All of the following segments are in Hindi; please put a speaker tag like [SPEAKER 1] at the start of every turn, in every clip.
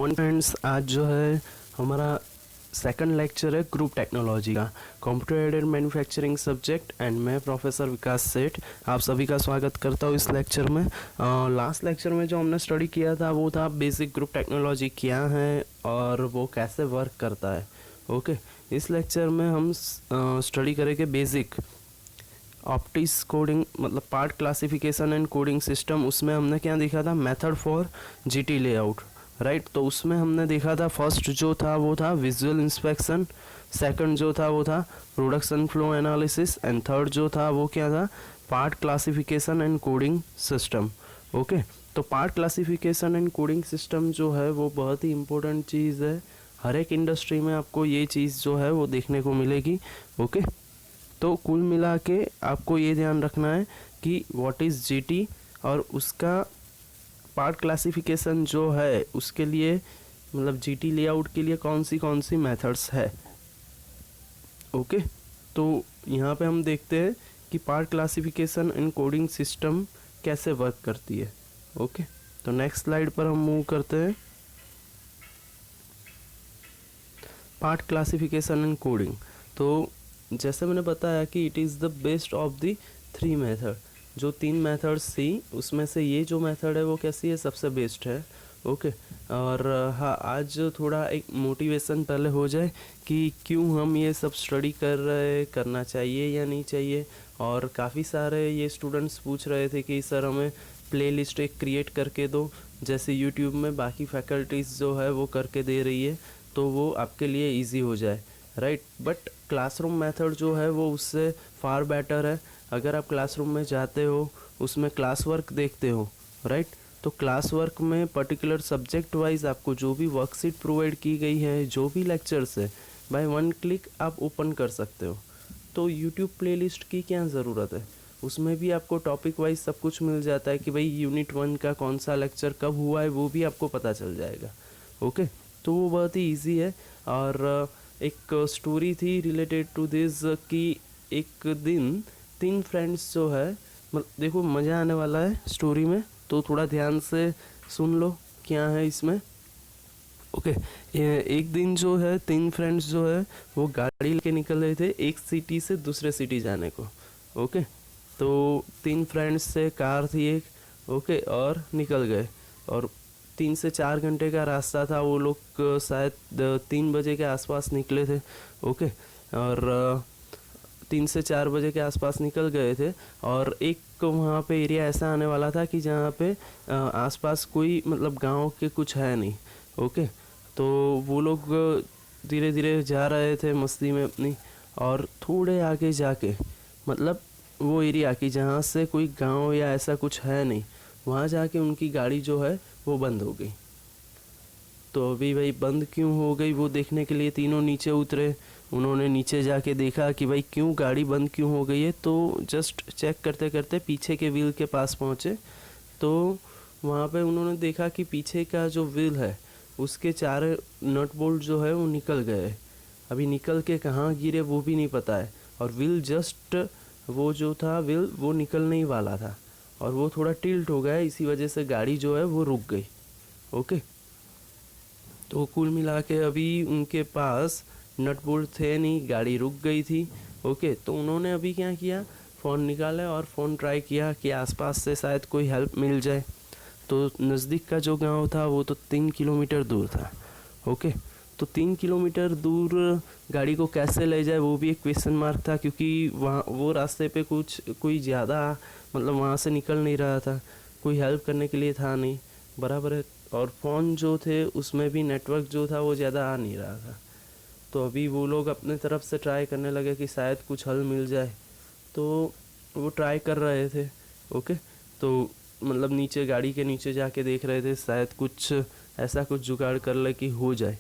[SPEAKER 1] फ्रेंड्स, आज जो है हमारा सेकंड लेक्चर है ग्रुप टेक्नोलॉजी का, computer aided manufacturing subject. And मैं प्रोफेसर विकास सेठ आप सभी का स्वागत करता हूँ इस लेक्चर में। लास्ट लेक्चर में जो हमने स्टडी किया था वो था बेसिक ग्रुप टेक्नोलॉजी क्या है और वो कैसे वर्क करता है। ओके, इस लेक्चर में हम स्टडी करेंगे बेसिक ऑप्टिक्स कोडिंग, मतलब part classification and coding system. उसमें हमने क्या देखा था, method for GT layout, right. तो उसमें हमने देखा था फर्स्ट जो था वो था विजुअल इंस्पेक्शन, सेकंड जो था वो था production flow analysis, and third जो था वो क्या था, part classification and coding system. Okay, तो part classification and coding system जो है वो बहुत ही इंपॉर्टेंट चीज़ है। हर एक इंडस्ट्री में आपको ये चीज़ जो है वो देखने को मिलेगी। ओके, तो कुल मिला के आपको ये ध्यान रखना है कि व्हाट इज़ जीटी और उसका पार्ट क्लासिफिकेशन जो है उसके लिए, मतलब जीटी लेआउट के लिए कौन सी मेथड्स है। ओके, तो यहाँ पे हम देखते हैं कि part classification and coding system कैसे वर्क करती है। ओके, तो नेक्स्ट स्लाइड पर हम मूव करते हैं। पार्ट क्लासिफिकेशन एंड कोडिंग, तो जैसे मैंने बताया कि it is the best of the three method. जो तीन मेथड्स थी उसमें से ये जो मेथड है वो कैसी है, सबसे बेस्ट है। ओके, और हाँ, आज थोड़ा एक मोटिवेशन पहले हो जाए कि क्यों हम ये सब स्टडी कर रहे, करना चाहिए या नहीं चाहिए। और काफ़ी सारे ये स्टूडेंट्स पूछ रहे थे कि सर हमें प्लेलिस्ट एक क्रिएट करके दो, जैसे यूट्यूब में बाकी फैकल्टीज़ जो है वो करके दे रही है, तो वो आपके लिए ईजी हो जाए, राइट। बट क्लासरूम मेथड जो है वो उससे फार बेटर है। अगर आप क्लासरूम में जाते हो, उसमें क्लास वर्क देखते हो, राइट, तो क्लास वर्क में पर्टिकुलर सब्जेक्ट वाइज आपको जो भी वर्कशीट प्रोवाइड की गई है, जो भी लेक्चर्स है, बाय वन क्लिक आप ओपन कर सकते हो। तो यूट्यूब प्लेलिस्ट की क्या ज़रूरत है, उसमें भी आपको टॉपिक वाइज सब कुछ मिल जाता है कि भाई यूनिट 1 का कौन सा लेक्चर कब हुआ है वो भी आपको पता चल जाएगा। ओके, तो वो बहुत ही ईजी है। और एक स्टोरी थी रिलेटेड टू दिस कि एक दिन तीन फ्रेंड्स जो है, देखो मज़ा आने वाला है स्टोरी में, तो थोड़ा ध्यान से सुन लो क्या है इसमें। ओके, एक दिन जो है तीन फ्रेंड्स जो है वो गाड़ी लेके निकल रहे थे एक सिटी से दूसरे सिटी जाने को। ओके, तो तीन फ्रेंड्स से कार थी एक, ओके, और निकल गए। और 3 से 4 घंटे का रास्ता था, वो लोग शायद 3 बजे के आसपास निकले थे। ओके, और 3 से 4 बजे के आसपास निकल गए थे। और एक वहाँ पे एरिया ऐसा आने वाला था कि जहाँ पे आसपास कोई, मतलब गांव के कुछ है नहीं। ओके, तो वो लोग धीरे धीरे जा रहे थे मस्ती में अपनी, और थोड़े आगे जाके, मतलब वो एरिया की जहाँ से कोई गांव या ऐसा कुछ है नहीं, वहाँ जाके उनकी गाड़ी जो है वो बंद हो गई। तो अभी भाई बंद क्यों हो गई वो देखने के लिए तीनों नीचे उतरे। उन्होंने नीचे जाके देखा कि भाई क्यों गाड़ी बंद क्यों हो गई है, तो जस्ट चेक करते करते पीछे के व्हील के पास पहुँचे। तो वहाँ पे उन्होंने देखा कि पीछे का जो व्हील है उसके 4 नट बोल्ट जो है वो निकल गए। अभी निकल के कहाँ गिरे वो भी नहीं पता है, और व्हील जस्ट, वो जो था व्हील वो निकलने ही वाला था, और वो थोड़ा टिल्ट हो गया, इसी वजह से गाड़ी जो है वो रुक गई। ओके, तो कुल मिला के अभी उनके पास नट बोल्ट थे नहीं, गाड़ी रुक गई थी। ओके, तो उन्होंने अभी क्या किया, फ़ोन निकाला और फ़ोन ट्राई किया कि आसपास से शायद कोई हेल्प मिल जाए। तो नज़दीक का जो गांव था वो तो 3 किलोमीटर दूर था। ओके, तो 3 किलोमीटर दूर गाड़ी को कैसे ले जाए वो भी एक क्वेश्चन मार्क था, क्योंकि वहाँ वो रास्ते पे कोई ज़्यादा, मतलब वहाँ से निकल नहीं रहा था, कोई हेल्प करने के लिए था नहीं, बराबर है। और फ़ोन जो थे उसमें भी नेटवर्क जो था वो ज़्यादा आ नहीं रहा था। तो अभी वो लोग अपने तरफ से ट्राई करने लगे कि शायद कुछ हल मिल जाए, तो वो ट्राई कर रहे थे। ओके, तो मतलब नीचे, गाड़ी के नीचे जाके देख रहे थे शायद कुछ ऐसा कुछ जुगाड़ कर ले कि हो जाए।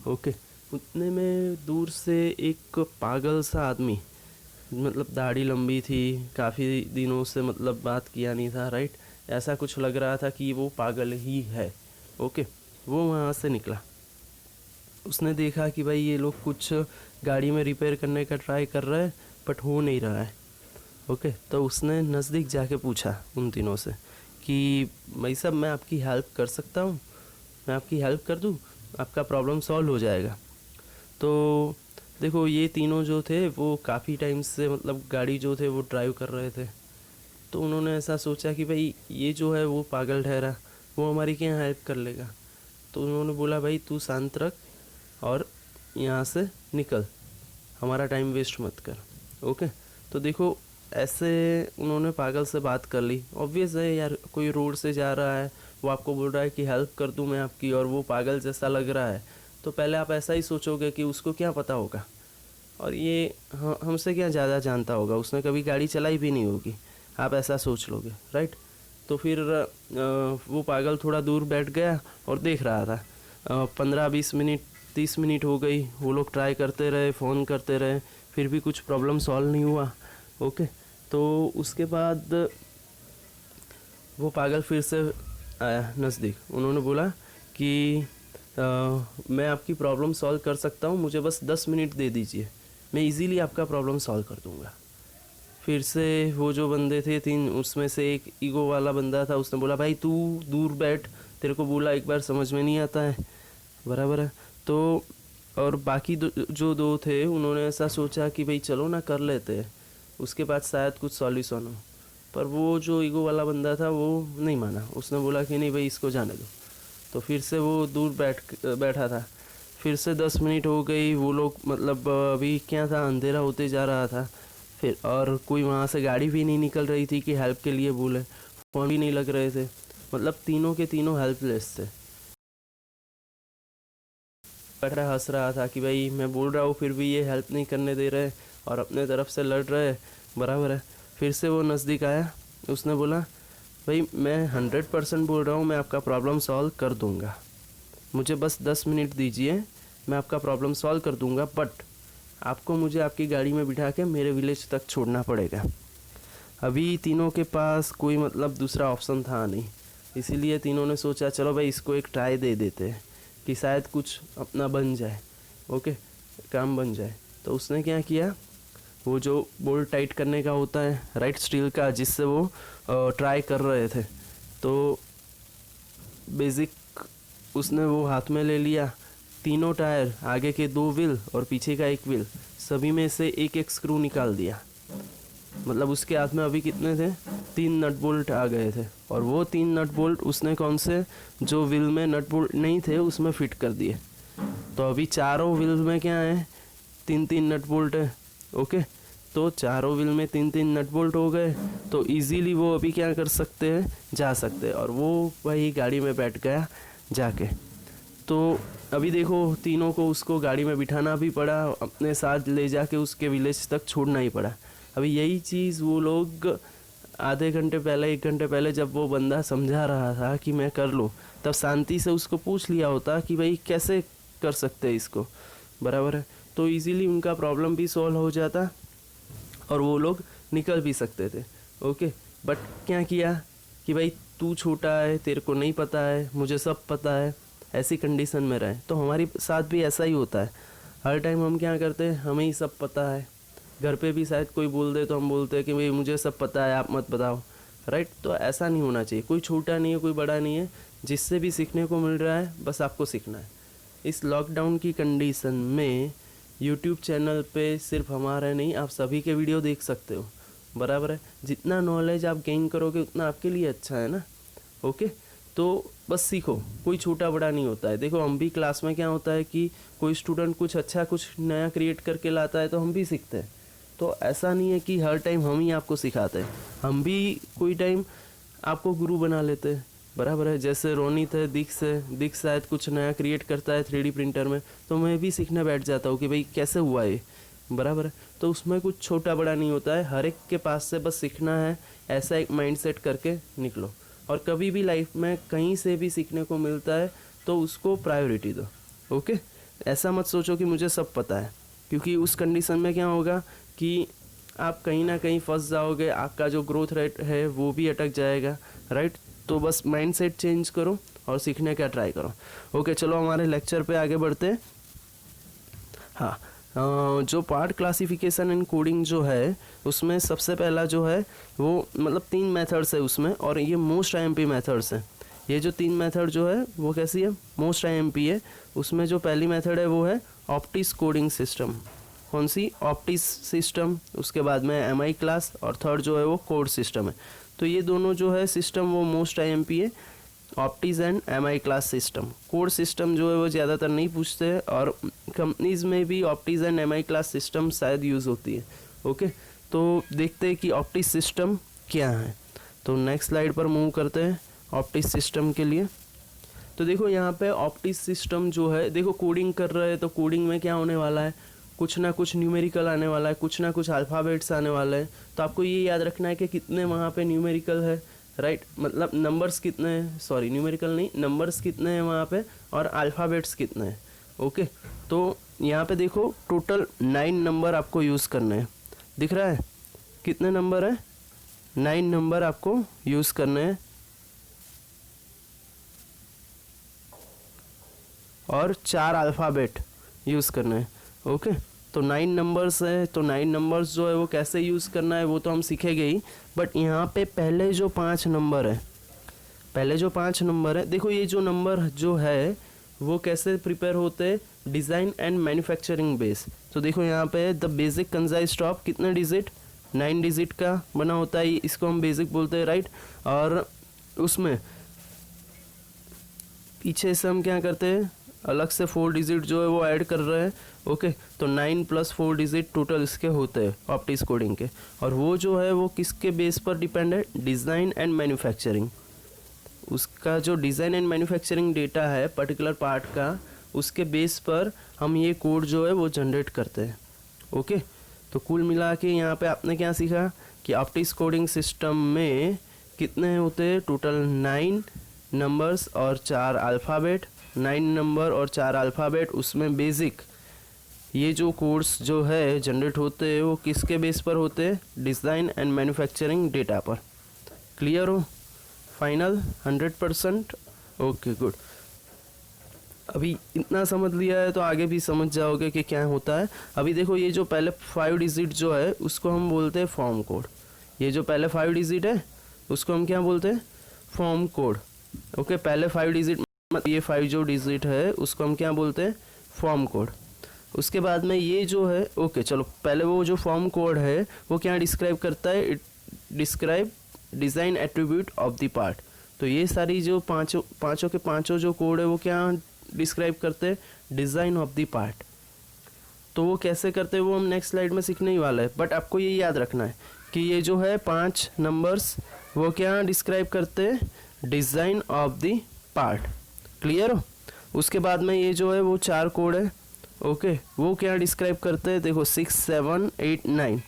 [SPEAKER 1] ओके, उतने में दूर से एक पागल सा आदमी, मतलब दाढ़ी लंबी थी, काफ़ी दिनों से मतलब बात किया नहीं था, राइट, ऐसा कुछ लग रहा था कि वो पागल ही है। ओके, वो वहाँ से निकला, उसने देखा कि भाई ये लोग कुछ गाड़ी में रिपेयर करने का ट्राई कर रहे हैं बट हो नहीं रहा है। ओके, तो उसने नज़दीक जाके पूछा उन तीनों से कि भाई साहब मैं आपकी हेल्प कर सकता हूँ, मैं आपकी हेल्प कर दूँ। आपका प्रॉब्लम सॉल्व हो जाएगा। तो देखो ये तीनों जो थे वो काफ़ी टाइम से मतलब गाड़ी जो थे वो ड्राइव कर रहे थे। तो उन्होंने ऐसा सोचा कि भाई ये जो है वो पागल ठहरा, वो हमारी क्या हेल्प कर लेगा। तो उन्होंने बोला भाई तू शांत रख और यहाँ से निकल, हमारा टाइम वेस्ट मत कर। ओके, तो देखो ऐसे उन्होंने पागल से बात कर ली। ऑब्वियस है यार, कोई रोड से जा रहा है, वो आपको बोल रहा है कि हेल्प कर दूँ मैं आपकी, और वो पागल जैसा लग रहा है, तो पहले आप ऐसा ही सोचोगे कि उसको क्या पता होगा, और ये हमसे क्या ज़्यादा जानता होगा, उसने कभी गाड़ी चलाई भी नहीं होगी, आप ऐसा सोच लोगे, राइट। तो फिर वो पागल थोड़ा दूर बैठ गया और देख रहा था। 15-20 मिनट 30 मिनट हो गई, वो लोग ट्राई करते रहे, फ़ोन करते रहे, फिर भी कुछ प्रॉब्लम सॉल्व नहीं हुआ। ओके, तो उसके बाद वो पागल फिर से आया नज़दीक। उन्होंने बोला कि मैं आपकी प्रॉब्लम सॉल्व कर सकता हूँ, मुझे बस 10 मिनट दे दीजिए, मैं इजीली आपका प्रॉब्लम सॉल्व कर दूँगा। फिर से वो जो बंदे थे 3, उसमें से एक ईगो वाला बंदा था, उसने बोला भाई तू दूर बैठ, तेरे को बोला एक बार समझ में नहीं आता है, बराबर है। तो और बाकी जो 2 थे उन्होंने ऐसा सोचा कि भाई चलो ना कर लेते हैं, उसके बाद शायद कुछ सॉल्यूशन हो। पर वो जो ईगो वाला बंदा था वो नहीं माना, उसने बोला कि नहीं भाई इसको जाने दो। तो फिर से वो दूर बैठा था। फिर से 10 मिनट हो गई, वो लोग मतलब अभी क्या था, अंधेरा होते जा रहा था। फिर और कोई वहाँ से गाड़ी भी नहीं निकल रही थी कि हेल्प के लिए बोले, फ़ोन भी नहीं लग रहे थे, मतलब तीनों के तीनों हेल्पलेस थे। बैठ रहा हंस रहा था कि भाई मैं बोल रहा हूँ फिर भी ये हेल्प नहीं करने दे रहे और अपने तरफ से लड़ रहे, बराबर है। फिर से वो नज़दीक आया, उसने बोला भाई मैं 100% बोल रहा हूँ, मैं आपका प्रॉब्लम सॉल्व कर दूँगा, मुझे बस 10 मिनट दीजिए, मैं आपका प्रॉब्लम सॉल्व कर दूँगा, बट आपको मुझे आपकी गाड़ी में बिठा के मेरे विलेज तक छोड़ना पड़ेगा। अभी तीनों के पास कोई मतलब दूसरा ऑप्शन था नहीं, इसीलिए तीनों ने सोचा चलो भाई इसको एक ट्राई दे देते हैं कि शायद कुछ अपना बन जाए, ओके, काम बन जाए। तो उसने क्या किया, वो जो बोल्ट टाइट करने का होता है राइट, स्टील का, जिससे वो ट्राई कर रहे थे, तो बेसिक उसने वो हाथ में ले लिया। तीनों टायर, आगे के 2 व्हील और पीछे का 1 व्हील, सभी में से एक एक स्क्रू निकाल दिया। मतलब उसके हाथ में अभी कितने थे, 3 नट बोल्ट आ गए थे, और वो 3 नट बोल्ट उसने कौन से, जो व्हील में नट बोल्ट नहीं थे उसमें फिट कर दिए। तो अभी चारों व्हील में क्या है, 3-3 नट बोल्ट है। ओके, तो चारों व्हील में 3-3 नट बोल्ट हो गए, तो इजीली वो अभी क्या कर सकते हैं, जा सकते हैं। और वो भाई गाड़ी में बैठ गया जाके। तो अभी देखो तीनों को उसको गाड़ी में बिठाना भी पड़ा, अपने साथ ले जाके उसके विलेज तक छोड़ना ही पड़ा। अभी यही चीज़ वो लोग आधे घंटे पहले 1 घंटे पहले जब वो बंदा समझा रहा था कि मैं कर लूँ, तब शांति से उसको पूछ लिया होता कि भाई कैसे कर सकते हैं इसको, बराबर है। तो इजीली उनका प्रॉब्लम भी सॉल्व हो जाता और वो लोग निकल भी सकते थे। ओके, बट क्या किया कि भाई तू छोटा है, तेरे को नहीं पता है, मुझे सब पता है, ऐसी कंडीशन में रहे। तो हमारे साथ भी ऐसा ही होता है, हर टाइम हम क्या करते हैं, हमें ही सब पता है। घर पे भी शायद कोई बोल दे तो हम बोलते हैं कि भाई मुझे सब पता है, आप मत बताओ, राइट। तो ऐसा नहीं होना चाहिए, कोई छोटा नहीं है, कोई बड़ा नहीं है, जिससे भी सीखने को मिल रहा है बस आपको सीखना है। इस लॉकडाउन की कंडीशन में यूट्यूब चैनल पे सिर्फ हमारा नहीं, आप सभी के वीडियो देख सकते हो, बराबर है। जितना नॉलेज आप गेन करोगे उतना आपके लिए अच्छा है ना। ओके, तो बस सीखो, कोई छोटा बड़ा नहीं होता है। देखो हम भी क्लास में क्या होता है कि कोई स्टूडेंट कुछ अच्छा कुछ नया क्रिएट करके लाता है तो हम भी सीखते हैं। तो ऐसा नहीं है कि हर टाइम हम ही आपको सिखाते हैं, हम भी कोई टाइम आपको गुरु बना लेते हैं, बराबर है। जैसे रोनित है, दिक्स शायद कुछ नया क्रिएट करता है 3D प्रिंटर में, तो मैं भी सीखने बैठ जाता हूँ कि भाई कैसे हुआ ये, बराबर है। तो उसमें कुछ छोटा बड़ा नहीं होता है, हर एक के पास से बस सीखना है, ऐसा एक माइंडसेट करके निकलो। और कभी भी लाइफ में कहीं से भी सीखने को मिलता है तो उसको प्रायोरिटी दो। ओके, ऐसा मत सोचो कि मुझे सब पता है, क्योंकि उस कंडीशन में क्या होगा कि आप कहीं ना कहीं फंस जाओगे, आपका जो ग्रोथ रेट है वो भी अटक जाएगा, राइट। तो बस माइंडसेट चेंज करो और सीखने का ट्राई करो। ओके, चलो हमारे लेक्चर पे आगे बढ़ते हैं। हाँ, जो पार्ट क्लासिफिकेशन एंड कोडिंग जो है उसमें सबसे पहला जो है वो मतलब 3 मेथड्स है उसमें, और ये मोस्ट IMP मेथड्स हैं। ये जो 3 मेथड जो है वो कैसी है, मोस्ट IMP है। उसमें जो पहली मेथड है वो है ऑप्टिस कोडिंग सिस्टम। कौन सी, ऑप्टिस सिस्टम। उसके बाद में MI क्लास, और थर्ड जो है वो कोड सिस्टम है। तो ये दोनों जो है सिस्टम वो मोस्ट IMP है, obtuse and MI class system. Code system जो है वो ज़्यादातर नहीं पूछते हैं, और कंपनीज़ में भी obtuse and MI class system शायद यूज़ होती है। ओके, तो देखते हैं कि ऑप्टिस सिस्टम क्या है। तो नेक्स्ट स्लाइड पर मूव करते हैं ऑप्टिस सिस्टम के लिए। तो देखो यहाँ पे ऑप्टिस सिस्टम जो है, देखो कोडिंग कर रहे हैं तो कोडिंग में क्या होने वाला है, कुछ ना कुछ न्यूमेरिकल आने वाला है, कुछ ना कुछ अल्फ़ाबेट्स आने वाला है। तो आपको ये याद रखना है कि कितने वहाँ पे न्यूमेरिकल है, राइट, मतलब नंबर्स कितने हैं, सॉरी न्यूमेरिकल नहीं, नंबर्स कितने हैं वहाँ पे, और अल्फ़ाबेट्स कितने हैं। ओके, तो यहाँ पे देखो टोटल 9 नंबर आपको यूज़ करने हैं। दिख रहा है कितने नंबर है, 9 नंबर आपको यूज़ करने हैं, और 4 अल्फ़ाबेट यूज़ करना है। ओके, तो 9 नंबर्स है, तो 9 नंबर्स जो है वो कैसे यूज़ करना है वो तो हम सीखेंगे ही, बट यहाँ पे पहले जो 5 नंबर है, पहले जो 5 नंबर है, देखो ये जो नंबर जो है वो कैसे प्रिपेयर होते हैं, डिज़ाइन एंड मैन्युफैक्चरिंग बेस। तो देखो यहाँ पे द बेसिक कंजाइज्ड ऑफ कितने डिजिट, 9 डिजिट का बना होता है, इसको हम बेसिक बोलते हैं, राइट। और उसमें पीछे से हम क्या करते हैं, अलग से 4 डिजिट जो है वो ऐड कर रहे हैं। ओके, तो 9 + 4 डिजिट टोटल इसके होते हैं ऑप्टिस कोडिंग के, और वो जो है वो किसके बेस पर डिपेंड है, डिज़ाइन एंड मैन्युफैक्चरिंग। उसका जो डिज़ाइन एंड मैन्युफैक्चरिंग डेटा है पर्टिकुलर पार्ट का, उसके बेस पर हम ये कोड जो है वो जनरेट करते हैं। ओके, तो कुल मिला के यहाँ पे आपने क्या सीखा कि ऑप्टिस कोडिंग सिस्टम में कितने होते हैं, टोटल 9 नंबर्स और 4 अल्फ़ाबेट, 9 नंबर और 4 अल्फ़ाबेट। उसमें बेसिक ये जो कोड्स जो है जनरेट होते हैं वो किसके बेस पर होते हैं, डिज़ाइन एंड मैन्युफैक्चरिंग डेटा पर। क्लियर हो, फाइनल 100%। ओके गुड, अभी इतना समझ लिया है तो आगे भी समझ जाओगे कि क्या होता है। अभी देखो ये जो पहले 5 डिजिट जो है उसको हम बोलते हैं फॉर्म कोड। ये जो पहले 5 डिजिट है उसको हम क्या बोलते हैं, फॉर्म कोड। ओके, पहले 5 डिजिट, ये 5 जो डिजिट है उसको हम क्या बोलते हैं, फॉर्म कोड। उसके बाद में ये जो है, ओके चलो पहले वो जो फॉर्म कोड है वो क्या डिस्क्राइब करता है, it describe design attribute of the part. तो ये सारी जो पाँचों के पाँचों जो कोड है वो क्या डिस्क्राइब करते हैं, डिज़ाइन ऑफ द पार्ट। तो वो कैसे करते हैं वो हम नेक्स्ट स्लाइड में सीखने ही वाला है, बट आपको ये याद रखना है कि ये जो है 5 नंबर्स वो क्या डिस्क्राइब करते हैं, design of the part. Clear हो। उसके बाद में ये जो है वो 4 कोड है, ओके, वो क्या डिस्क्राइब करते हैं, देखो 6, 7, 8, 9,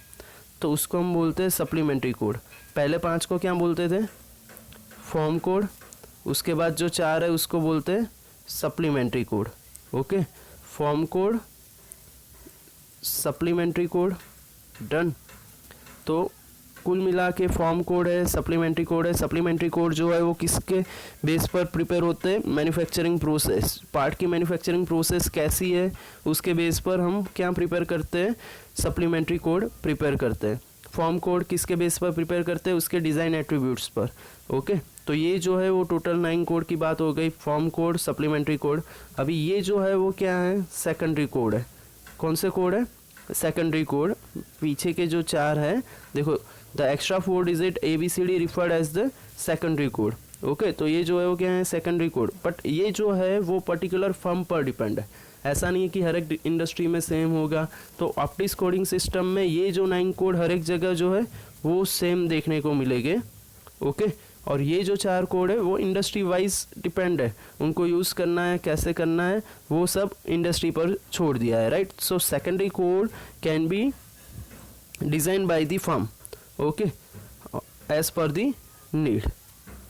[SPEAKER 1] तो उसको हम बोलते हैं सप्लीमेंट्री कोड। पहले 5 को क्या बोलते थे, फॉर्म कोड। उसके बाद जो 4 है उसको बोलते हैं supplementary code. Okay, form code, supplementary code, done. तो कुल मिला के फॉर्म कोड है, सप्लीमेंट्री कोड है। सप्लीमेंट्री कोड जो है वो किसके बेस पर प्रिपेयर होते हैं, मैन्युफैक्चरिंग प्रोसेस, पार्ट की मैन्युफैक्चरिंग प्रोसेस कैसी है उसके बेस पर हम क्या प्रिपेयर करते हैं, सप्लीमेंट्री कोड प्रिपेयर करते हैं। फॉर्म कोड किसके बेस पर प्रिपेयर करते हैं, उसके डिज़ाइन एट्रीब्यूट्स पर। ओके, तो ये जो है वो टोटल 9 कोड की बात हो गई, फॉर्म कोड, सप्लीमेंट्री कोड। अभी ये जो है वो क्या है, सेकेंडरी कोड है। कौन से कोड है, सेकेंडरी कोड। पीछे के जो 4 है, देखो the extra 4 digit ABCD referred as the secondary code. Okay, तो ये जो है वो क्या है, सेकेंडरी कोड। बट ये जो है वो पर्टिकुलर फर्म पर डिपेंड है, ऐसा नहीं है कि हर एक इंडस्ट्री में सेम होगा। तो ऑप्टिस कोडिंग सिस्टम में ये जो 9 कोड हर एक जगह जो है वो सेम देखने को मिलेंगे। ओके, और ये जो 4 कोड है वो इंडस्ट्री वाइज डिपेंड है, उनको यूज़ करना है, कैसे करना है वो सब इंडस्ट्री पर छोड़ दिया है, right. So secondary code can be design by the firm, okay, as per the need.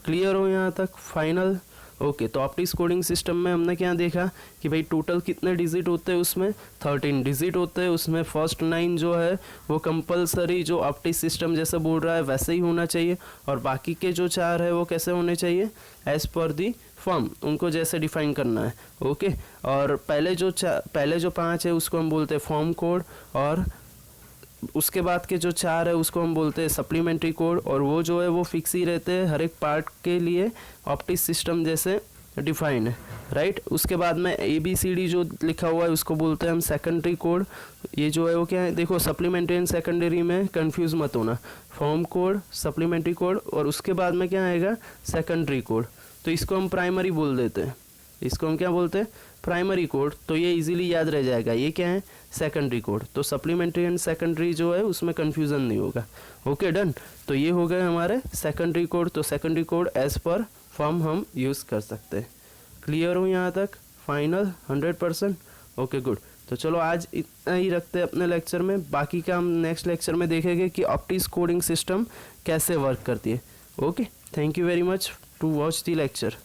[SPEAKER 1] Clear हो यहाँ तक, फाइनल। ओके, तो ऑप्टिस कोडिंग सिस्टम में हमने क्या देखा कि भाई टोटल कितने डिजिट होते हैं, उसमें 13 डिजिट होते हैं। उसमें फर्स्ट 9 जो है वो कंपलसरी जो ऑप्टिस सिस्टम जैसे बोल रहा है वैसे ही होना चाहिए, और बाकी के जो 4 है वो कैसे होने चाहिए, एज पर दी फॉर्म, उनको जैसे डिफाइन करना है। ओके, और पहले जो 5 है उसको हम बोलते हैं फॉर्म कोड, और उसके बाद के जो 4 है उसको हम बोलते हैं सप्लीमेंट्री कोड, और वो जो है वो फिक्स ही रहते हैं हर एक पार्ट के लिए, ऑप्टिक सिस्टम जैसे डिफाइंड है, राइट। उसके बाद में ABCD जो लिखा हुआ है उसको बोलते हैं हम सेकेंडरी कोड। ये जो है वो क्या है, देखो सप्लीमेंट्री एंड सेकेंडरी में कंफ्यूज मत होना, फॉर्म कोड, सप्लीमेंट्री कोड, और उसके बाद में क्या आएगा, सेकेंडरी कोड। तो इसको हम प्राइमरी बोल देते हैं, इसको हम क्या बोलते हैं, प्राइमरी कोड। तो ये इजीली याद रह जाएगा, ये क्या है, सेकेंडरी कोड। तो सप्लीमेंट्री एंड सेकेंडरी जो है उसमें कन्फ्यूज़न नहीं होगा। Okay done. तो ये हो गए हमारे सेकेंडरी कोड। तो secondary code as per form हम यूज़ कर सकते हैं। क्लियर हो यहाँ तक, फाइनल 100%। Okay good. तो चलो आज इतना ही रखते हैं अपने लेक्चर में, बाकी का हम नेक्स्ट लेक्चर में देखेंगे कि ऑप्टिक्स कोडिंग सिस्टम कैसे वर्क करती है। Okay, thank you very much to watch the lecture.